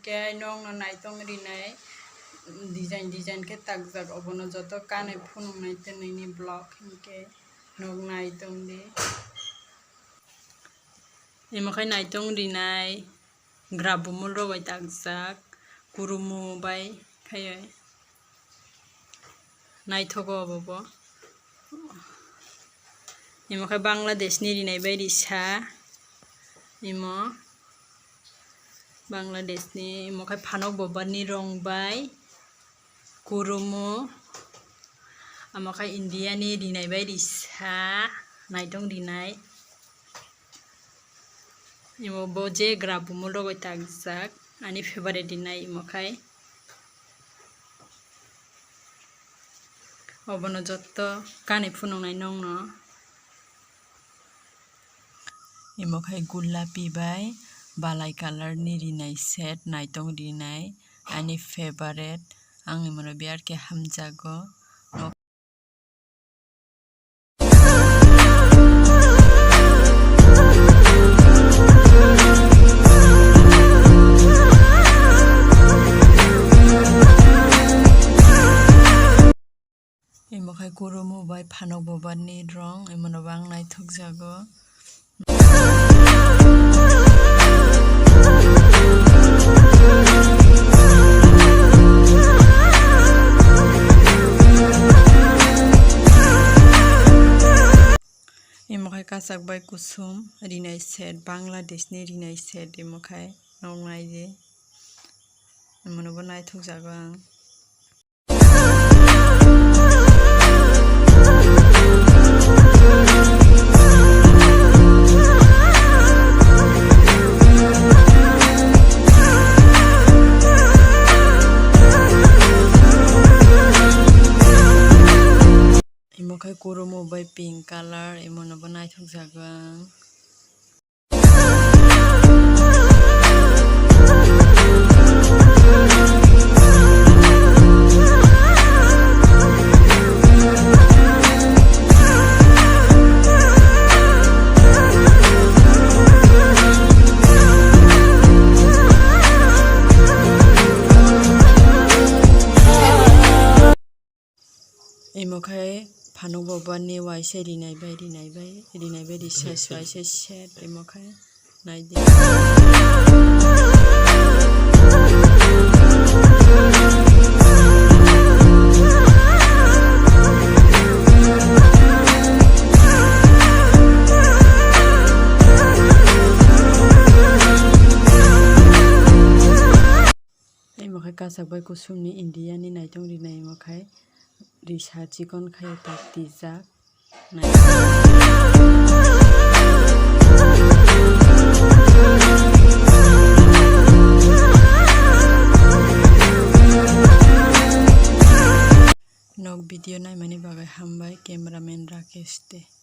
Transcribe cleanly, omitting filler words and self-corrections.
hingke nong no naitong Rinai design ke takjak obono joto kanai phunungnai twnai block hingke nog naitong di imakai naitong Rinai grabumul robai takjak kurumu bai khai naithogo obo imakai Bangladesh ni Rinai bai Risa imo Bangladesh ni imakai phanok bobar ni rong bai kurumu amakai India ni Rinai bai Risa naitong Rinai imo boje grabumul robai takjak ani favorite Rinai imakai obono jotto kanai phunungnai nongno imakai gulapi bai balai color ni Rinai set naitong Rinai ani favorite angni mono biar ke hamjago imakai kurumu bai phanok bobar ni rong imono bang naithokjago imakai kasak bai kusum Rinai set Bangladesh ni Rinai set imakai nog naidi imono bo naithokjago ang imakai kurumu bai pink color imono bo naithokjago ang imakai phanok bobar ni waisa Rinai bai Risa waisa set imakai naidi imakai kasak bai kusum ni India ni naitong Rinai imakai Risa chikon khai tak tijak nog video naimani bagai hambai cameraman Rakesh de